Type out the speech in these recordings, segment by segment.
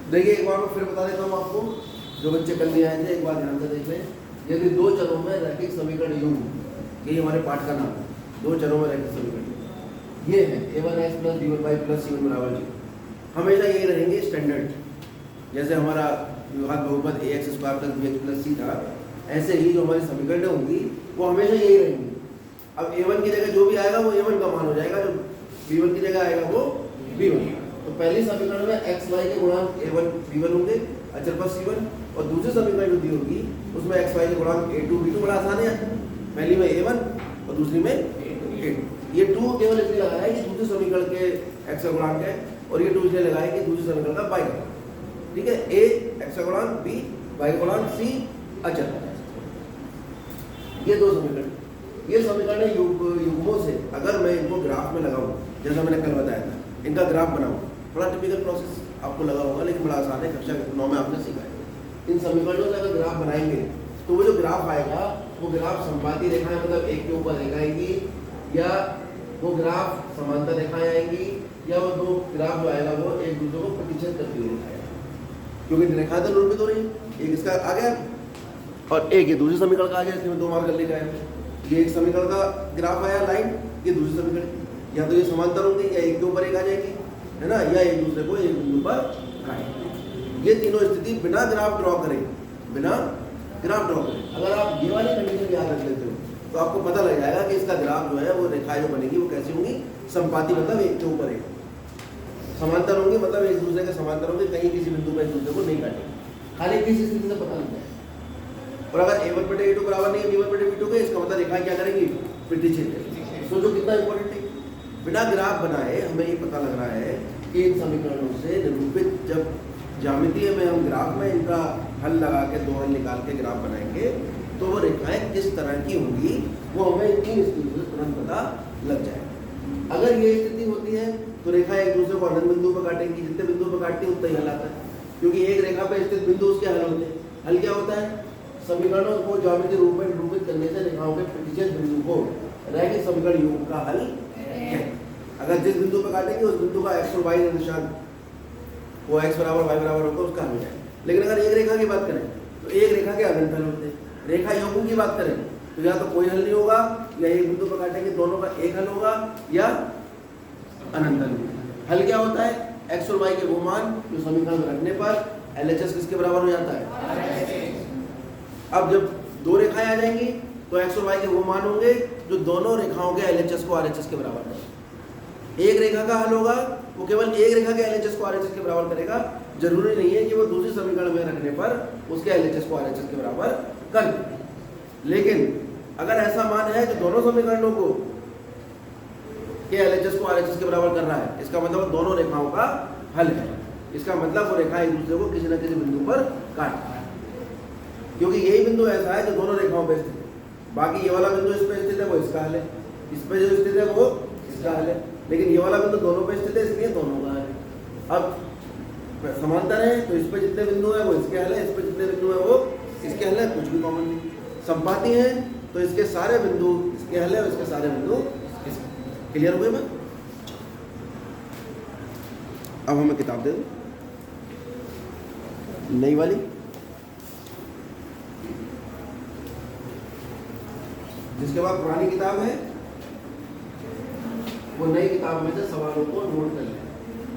देखिए एक बार मैं फिर बता देता हूँ आपको, जो बच्चे कल नहीं आए थे एक बार ध्यान से देख लें। यदि दो चरों में रैखिक समीकरण यूं, यही हमारे पाठ का नाम है, दो चरों में रैखिक समीकरण ये है a1x plus b1y plus c1 बराबर 0, हमेशा यही रहेंगे स्टैंडर्ड। जैसे हमारा विभाग बहुपद ax square plus bx plus c था, ऐसे ही जो हमारी समीकरण होंगी वो हमेशा यही रहेंगी। अब a1 की जगह जो भी आएगा वो a1 का मान हो जाएगा, जो b1 की जगह आएगा वो b1। तो पहली समीकरण में x y के गुणांक a1 b1 होंगे अचर पर c1, और दूसरी समीकरण जो दी होगी उसमें x y के गुणांक a2 b2, बड़ा आसान है। पहली में a1 और दूसरी में a2। ये 2 केवल इसलिए लगाया है कि दूसरी समीकरण के x का गुणांक है, और ये 2 इसलिए लगाया है कि दूसरी समीकरण का y का, ठीक है। a x का गुणांक, b y का गुणांक, c अचर। ये दो समीकरण, ये समीकरण युग्मों से अगर मैं इनको ग्राफ में लगाऊं, जैसा मैंने कल बताया था, इनका ग्राफ बनाऊं, थोड़ा टिपिकल प्रोसेस आपको लगा होगा लेकिन बड़ा आसान है, कक्षा 9 में आपने सीखा है। इन समीकरणों से अगर ग्राफ बनाएंगे तो वो जो ग्राफ आएगा वो ग्राफ संपाती रेखाएं मतलब एक के ऊपर रेखा आएगी, या वो ग्राफ समांतर रेखाएं आएंगी, या वो दो ग्राफ जो आएगा वो एक दूसरे को प्रतिच्छेद करती हुई दिखाएगा, क्योंकि रेखाएं तो निरूपित हो रही है। एक इसका आ गया और एक ये दूसरी समीकरण का आ गया, इसमें दो मार्क कर लिखा है। ये एक समीकरण का ग्राफ आया लाइन, ये दूसरी समीकरण, या तो ये समांतर होंगे या एक के ऊपर एक आ जाएगी, है ना, या एक दूसरे को एक बिंदु पर काटेंगे। ये तीनों स्थिति बिना ग्राफ ड्रॉ करें, बिना ग्राफ ड्रॉ करें अगर आप ये वाली कंडीशन याद रख लेते हो तो आपको पता लग जाएगा कि इसका ग्राफ जो है वो रेखाएं जो बनेगी वो कैसी होंगी, संपाती मतलब एक के ऊपर एक, समांतर होंगे मतलब एक दूसरे के समांतर होंगे, कहीं किसी बिंदु पर एक दूसरे को नहीं काटेंगे, खाली किसी स्थिति से पता लग जाए। और अगर a1/a2 बराबर नहीं है b1/b2 के, इसका मतलब रेखाएं क्या करेंगी, प्रतिच्छेद करेंगी। सोचो कितना इंपॉर्टेंट है। बिना ग्राफ बनाए हमें ये पता लग रहा है कि इन समीकरणों से निरूपित, जब ज्यामितीय में हम ग्राफ में इनका हल लगा के दो हल निकाल के ग्राफ बनाएंगे तो वो रेखाएं किस तरह की होंगी वो हमें इन स्थितियों से तुरंत पता लग जाएगा। अगर ये स्थिति होती है तो रेखाएं एक दूसरे को अनंत बिंदु पर काटेंगी, जितने बिंदु पर काटती है उतना ही हल आता है, क्योंकि एक रेखा पर स्थित बिंदु उसके हल होते हैं। हल क्या होता है, समीकरणों को ज्यामितीय रूप में निरूपित करने से रेखाओं के प्रतिच्छेद बिंदु को रैखिक समीकरण योग का हल है। अगर जिस बिंदु पर काटेंगे उस बिंदु का x और y निशान वो x बराबर y बराबर होगा, उसका हल हो जाएगा। लेकिन अगर एक रेखा की बात करें तो एक रेखा के अनंत हल होते हैं। रेखा योगों की बात करें तो या तो कोई हल नहीं होगा, या एक बिंदु पर काटेंगे दोनों का एक हल होगा, या अनंत हल होगा। हल क्या होता है, x और y के वो मान जो समीकरण में रखने पर LHS किसके बराबर हो जाता है। अब जब दो रेखाएं आ जाएंगी तो x और y के वो मान होंगे जो दोनों रेखाओं के LHS को RHS के बराबर करें। एक रेखा का हल होगा वो केवल एक रेखा के LHS को RHS के बराबर करेगा, जरूरी नहीं है कि वो दूसरी समीकरण में रखने पर उसके LHS को RHS के बराबर कर दे। लेकिन अगर ऐसा मान है कि दोनों समीकरणों को के LHS को RHS के बराबर कर रहा है, इसका मतलब दोनों रेखाओं का हल है। इसका मतलब वो रेखा एक दूसरे को किसी न किसी बिंदु पर काट रहा है, क्योंकि यही बिंदु ऐसा है जो दोनों रेखाओं पर स्थित है। बाकी ये वाला बिंदु इस पर स्थित है वो इसका हल है, इस पर जो स्थित है वो इसका हल है, लेकिन ये वाला बिंदु दोनों पे स्थित है इसलिए दोनों का हल है। अब समांतर है तो इस पे जितने बिंदु है वो इसके हल है, इस पे जितने बिंदु है वो इसके हल है, कुछ भी कॉमन नहीं। संपाती है तो इसके सारे बिंदु इसके हल है और इसके सारे बिंदु इसके। क्लियर हुए मैं? अब हमें किताब दे दो नई वाली, जिसके बाद पुरानी किताब है वो नई किताब में से सवालों को नोट कर लें।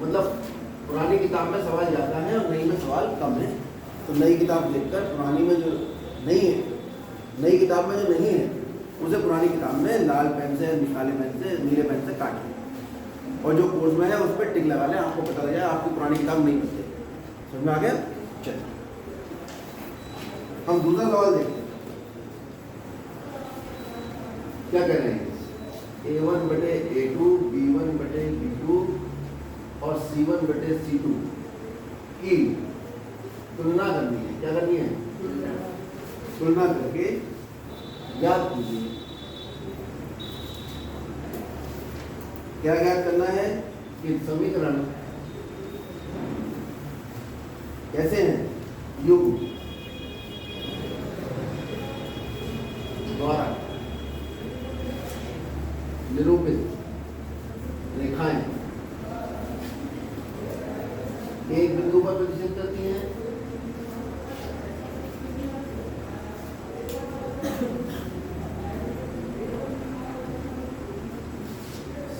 मतलब पुरानी किताब में सवाल ज़्यादा है और नई में सवाल कम है, तो नई किताब देखकर पुरानी में जो नहीं है, नई किताब में जो नहीं है उसे पुरानी किताब में लाल पेन से, काले पेन से, नीले पेन से काट लें, और जो कोर्स में है उस पर टिक लगा लें, आपको पता लग जाए आपकी पुरानी किताब नहीं पढ़ते। समझ में आ गया? चलिए हम दूसरा सवाल देखते हैं। क्या कर रहे हैं, a1/a2, b1/b2 और c1/c2 की तुलना करनी है। क्या करनी है? तुलना करके याद कीजिए। क्या याद करना है कि समीकरण कैसे हैं, युग्म द्वारा निरूपित रेखाएं एक बिंदु बिंदु पर प्रतिच्छेद करती हैं?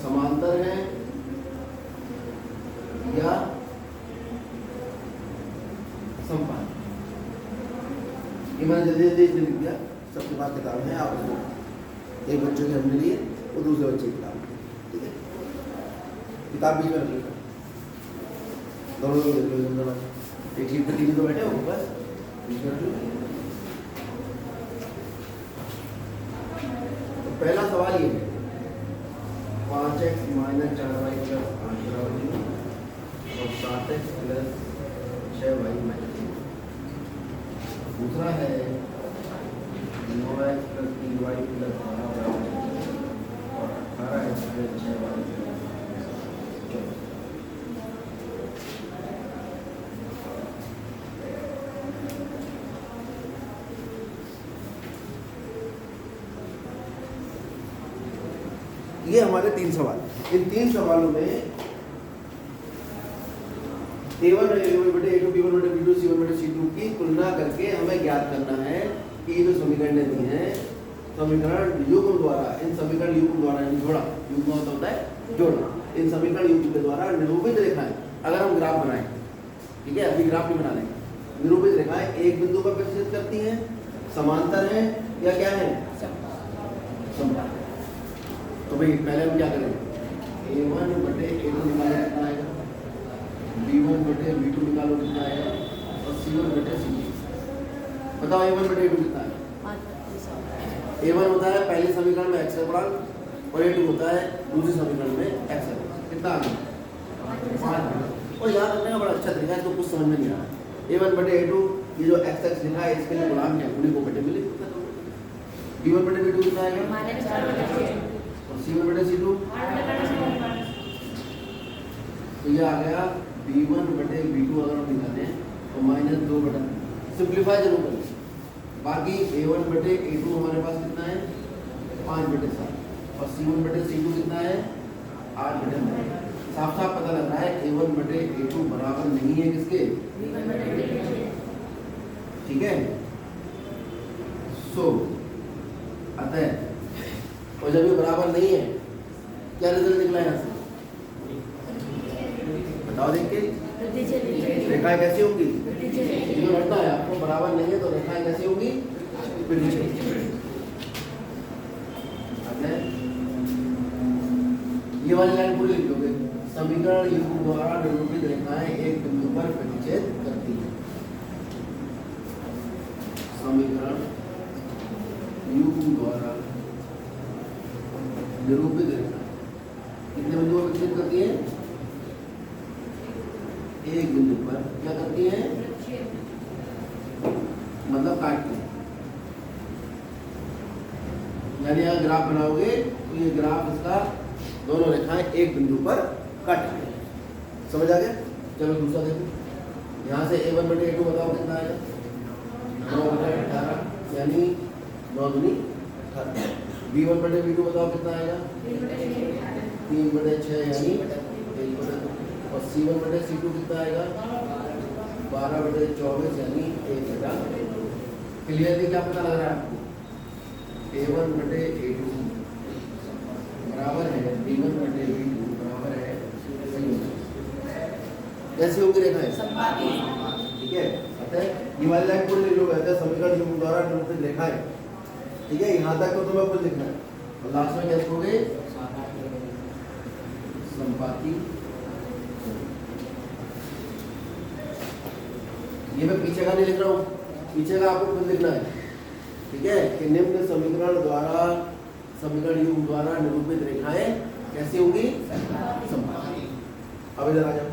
समांतर है या समपात? ये मैंने जल्दी जल्दी इसलिए लिख दिया, सबके पास किताब है, आप उसको एक बच्चे के हमने लिए और दूसरे बच्चे की किताब, ठीक है? किताब बीच में रख लीजिए, दोनों लोग देख लो, एक सीट पर तीन तो बैठे हो, बस बीच में रख लो। तो पहला सवाल ये है, 5x माइनस 4y प्लस 8 बराबर 0 और 7x प्लस 6y माइनस 0। दूसरा है 9x प्लस 3y प्लस 12 बराबर 0 और 18x प्लस 6y प्लस 14। ये हमारे 3 सवाल। इन 3 सवालों में A1 बटे A2 B1 बटे B2 C1 बटे C2 की तुलना करके हमें ज्ञात करना है कि ये जो समीकरण दी हैं, समीकरण युग्म द्वारा, इन समीकरण युग्म द्वारा जोड़ा, युग्म होता है जोड़ा, इन समीकरण युग्म के द्वारा निरूपित रेखाएं, अगर हम ग्राफ बनाएं, ठीक है, अभी ग्राफ नहीं बना लेंगे, निरूपित रेखाएं एक बिंदु पर प्रतिच्छेद करती हैं, समांतर हैं या क्या है? समपात। तो भाई पहले हम क्या करेंगे? A1 बटे A2 निकालो कितना आएगा, B1 बटे B2 निकालो कितना आएगा और C1 बटे C2। बताओ A1 बटे A2 कितना है? A1 होता है पहले समीकरण में x गुणांक और A2 होता है दूसरे समीकरण में x गुणांक। कितना आ गया? 5। और याद रखने का बड़ा अच्छा तरीका है, तो कुछ समझ में नहीं आ रहा। A1 बटे A2, ये जो x लिखा है इसके लिए गुणांक है, उन्हीं को बटे में लिख दो। B1 बटे B2 कितना आएगा? C1 बटे C2, तो ये आ गया B1 बटे B2 अगर हम निकालें तो -2 बटा, सिंप्लीफाई जरूर करें। बाकी A1 बटे A2 हमारे पास कितना है? 5 बटे 7 और C1 बटे C2 कितना है? 8 बटे 9। साफ साफ पता लग रहा है A1 बटे A2 बराबर नहीं है किसके? ठीक है, सो अतः और जब ये बराबर नहीं है, क्या रिजल्ट निकला यहाँ से? बताओ देख के, रेखाएं कैसी होंगी? ये घटना है, आपको बराबर नहीं है तो रेखाएं कैसी होंगी? ये वाली लाइन पूरी लिख लोगे, समीकरण युग्म द्वारा निरूपित रेखाएं एक बिंदु पर प्रतिच्छेद करती हैं। समीकरण युग्म द्वारा निरूपित रेखा कितने बिंदु पर प्रतिच्छेद करती है? एक बिंदु पर क्या करती है? मतलब काटती है। यानी अगर ग्राफ बनाओगे तो ये ग्राफ इसका दोनों रेखाएं एक बिंदु पर काटेंगे। समझ आ गया? चलो दूसरा देखो, यहाँ से A1 बटे A2 बताओ कितना आएगा? 9 बटे 18 यानी 9 दूनी 18। B1 बटे B2 बताओ कितना आएगा? 3 बटे 6 यानी 1 बटे 2। और C1 बटे C2 कितना आएगा? 12 बटे 24 यानी 1 बटा 2। क्लियरली क्या पता लग रहा है आपको? A1 बटे A2 बराबर है B1 बटे B2 बराबर है कैसी होगी रेखाएं? ठीक है, अतः ये वाली लाइन पूरी लिख लो, समीकरण युग्म द्वारा निरूपित रेखाएं। ठीक है, यहाँ तक तो तुम्हें कुछ लिखना है और लास्ट में क्या लिखोगे? संपाती। ये मैं पीछे का नहीं लिख रहा हूँ, पीछे का आपको खुद लिखना है। ठीक है, कि निम्न समीकरण द्वारा, समीकरण युग्म द्वारा निरूपित रेखाएं कैसी होंगी? संपाती। अब इधर आ जाओ,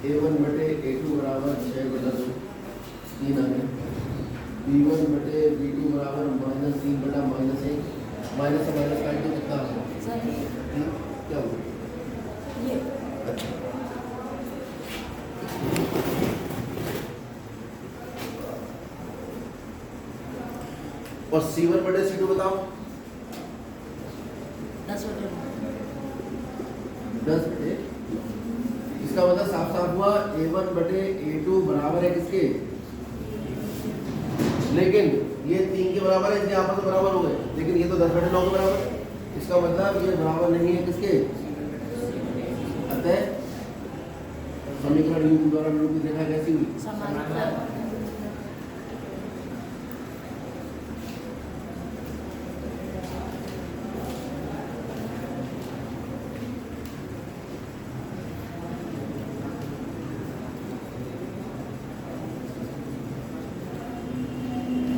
A1 बटे A2 बराबर 6 बटा 2 3 आ गया। B1 बटे B2 बराबर -3 बटा -1 माइनस से माइनस काट के कितना आ गया? क्या हुआ? अच्छा, और C1 बटे C2 बताओ? 10 बटे। इसका मतलब साफ साफ हुआ A1 बटे A2 बराबर है किसके, लेकिन ये 3 के बराबर है, इसलिए आपस में बराबर हो गए, लेकिन ये तो 10 बटे 9 के बराबर है, इसका मतलब ये बराबर नहीं है किसके। अतः समीकरण U द्वारा निरूपित रेखा कैसी हुई, समांतर।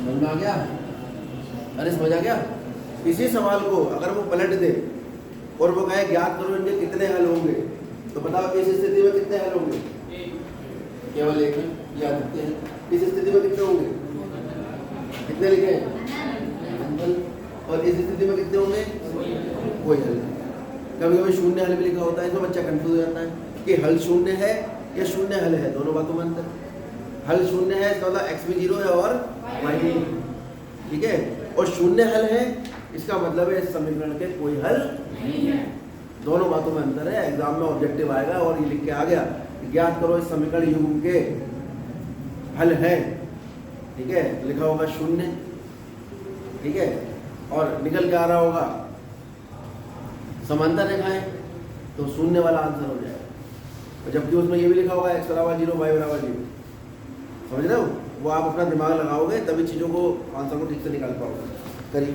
समझ में आ गया, अरे समझ आ गया। इसी सवाल को अगर वो पलट दे और वो कहे ज्ञात करो इनके कितने हल होंगे, तो बताओ इस स्थिति में कितने हल होंगे, केवल एक ही याद रखते हैं। इस स्थिति में कितने होंगे, कितने लिखे हैं, और इस स्थिति में कितने होंगे, कोई हल नहीं। कभी कभी शून्य हल भी लिखा होता है, इसमें बच्चा कंफ्यूज हो जाता है कि हल शून्य है या शून्य हल है, दोनों बातों में अंतर। हल शून्य है इसका मतलब x भी 0 है और y भी, ठीक है, और शून्य हल है इसका मतलब है इस समीकरण के कोई हल नहीं है, दोनों बातों में अंतर है। एग्जाम में ऑब्जेक्टिव आएगा और ये लिख के आ गया कि ज्ञात करो इस समीकरण युग्म के हल है, ठीक है, लिखा होगा शून्य, ठीक है, और निकल के आ रहा होगा समांतर रेखाएं, तो शून्य वाला आंसर हो जाएगा। और जबकि उसमें ये भी लिखा होगा x बराबर 0 y बराबर 0, समझ रहे हो, वो आप अपना दिमाग लगाओगे तभी चीज़ों को, आंसर को ठीक से निकाल पाओगे। करिए।